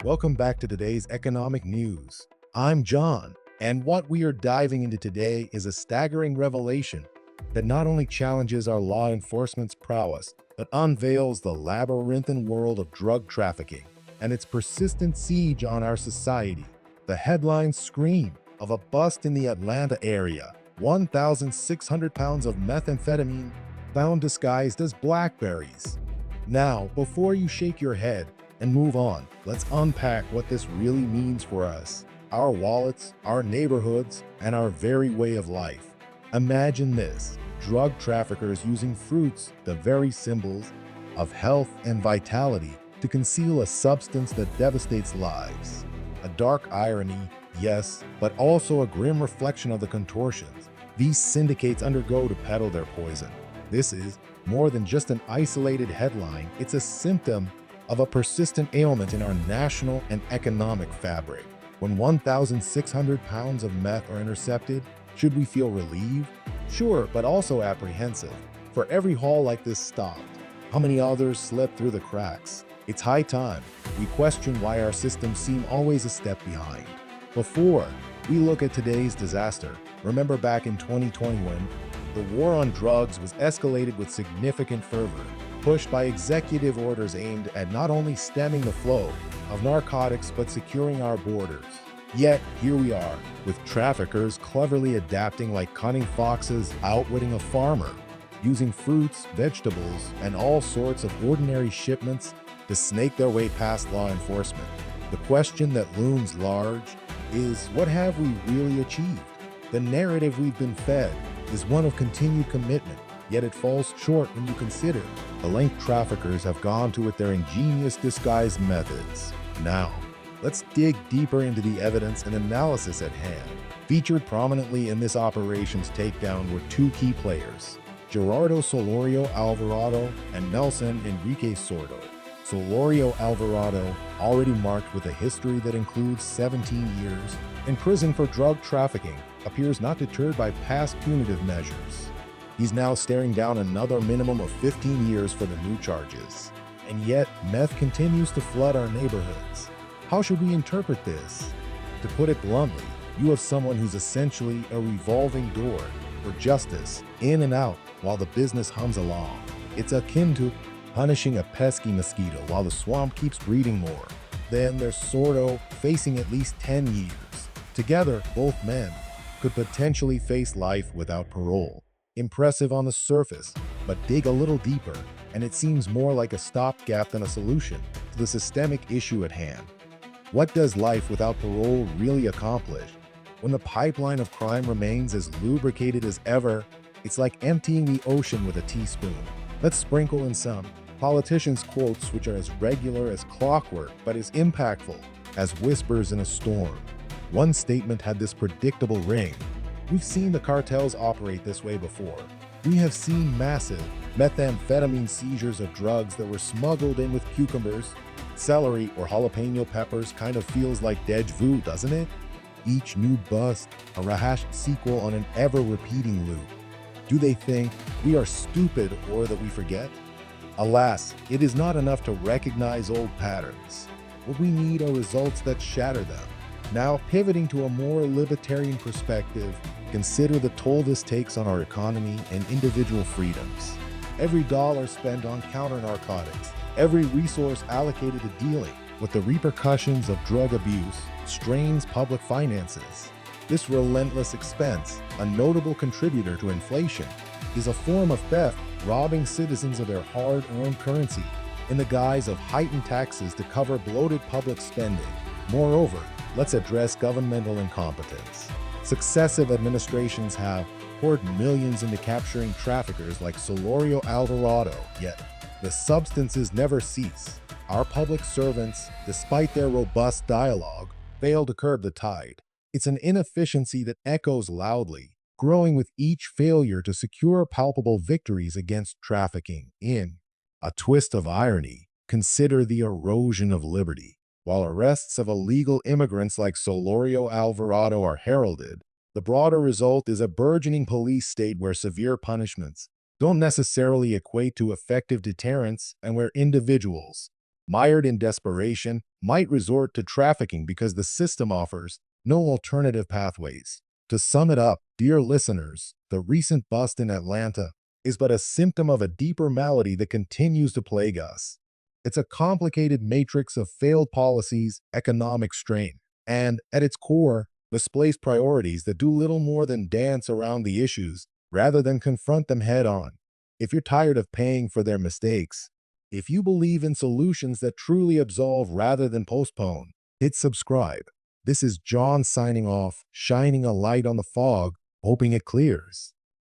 Welcome back to today's economic news. I'm John, and what we are diving into today is a staggering revelation that not only challenges our law enforcement's prowess, but unveils the labyrinthine world of drug trafficking and its persistent siege on our society. The headlines scream of a bust in the Atlanta area, 1,600 pounds of methamphetamine found disguised as blackberries. Now, before you shake your head and move on, let's unpack what this really means for us, our wallets, our neighborhoods, and our very way of life. Imagine this: drug traffickers using fruits, the very symbols of health and vitality, to conceal a substance that devastates lives. A dark irony, yes, but also a grim reflection of the contortions these syndicates undergo to peddle their poison. This is more than just an isolated headline, it's a symptom of a persistent ailment in our national and economic fabric. When 1,600 pounds of meth are intercepted, should we feel relieved? Sure, but also apprehensive. For every haul like this stopped, how many others slipped through the cracks? It's high time we question why our systems seem always a step behind. Before we look at today's disaster, remember back in 2021, the war on drugs was escalated with significant fervor, pushed by executive orders aimed at not only stemming the flow of narcotics but securing our borders. Yet, here we are, with traffickers cleverly adapting like cunning foxes, outwitting a farmer, using fruits, vegetables, and all sorts of ordinary shipments to snake their way past law enforcement. The question that looms large is, what have we really achieved? The narrative we've been fed is one of continued commitment, yet it falls short when you consider the length traffickers have gone to with their ingenious disguise methods. Now, let's dig deeper into the evidence and analysis at hand. Featured prominently in this operation's takedown were two key players, Gerardo Solorio Alvarado and Nelson Enrique Sordo. Solorio Alvarado, already marked with a history that includes 17 years in prison for drug trafficking, appears not deterred by past punitive measures. He's now staring down another minimum of 15 years for the new charges. And yet, meth continues to flood our neighborhoods. How should we interpret this? To put it bluntly, you have someone who's essentially a revolving door for justice, in and out, while the business hums along. It's akin to punishing a pesky mosquito while the swamp keeps breeding more. Then there's Sordo, facing at least 10 years. Together, both men could potentially face life without parole. Impressive on the surface, but dig a little deeper, and it seems more like a stopgap than a solution to the systemic issue at hand. What does life without parole really accomplish? When the pipeline of crime remains as lubricated as ever, it's like emptying the ocean with a teaspoon. Let's sprinkle in some politicians' quotes, which are as regular as clockwork, but as impactful as whispers in a storm. One statement had this predictable ring: "We've seen the cartels operate this way before. We have seen massive methamphetamine seizures of drugs that were smuggled in with cucumbers. Celery or jalapeno peppers kind of feels like deja vu, doesn't it? Each new bust, a rehashed sequel on an ever-repeating loop. Do they think we are stupid or that we forget? Alas, it is not enough to recognize old patterns. What we need are results that shatter them." Now, pivoting to a more libertarian perspective, consider the toll this takes on our economy and individual freedoms. Every dollar spent on counter-narcotics, every resource allocated to dealing with the repercussions of drug abuse, strains public finances. This relentless expense, a notable contributor to inflation, is a form of theft, robbing citizens of their hard-earned currency in the guise of heightened taxes to cover bloated public spending. Moreover, let's address governmental incompetence. Successive administrations have poured millions into capturing traffickers like Solorio Alvarado, yet the substances never cease. Our public servants, despite their robust dialogue, fail to curb the tide. It's an inefficiency that echoes loudly, growing with each failure to secure palpable victories against trafficking. In a twist of irony, consider the erosion of liberty. While arrests of illegal immigrants like Solorio Alvarado are heralded, the broader result is a burgeoning police state where severe punishments don't necessarily equate to effective deterrence and where individuals, mired in desperation, might resort to trafficking because the system offers no alternative pathways. To sum it up, dear listeners, the recent bust in Atlanta is but a symptom of a deeper malady that continues to plague us. It's a complicated matrix of failed policies, economic strain, and, at its core, misplaced priorities that do little more than dance around the issues rather than confront them head on. If you're tired of paying for their mistakes, if you believe in solutions that truly absolve rather than postpone, hit subscribe. This is John signing off, shining a light on the fog, hoping it clears.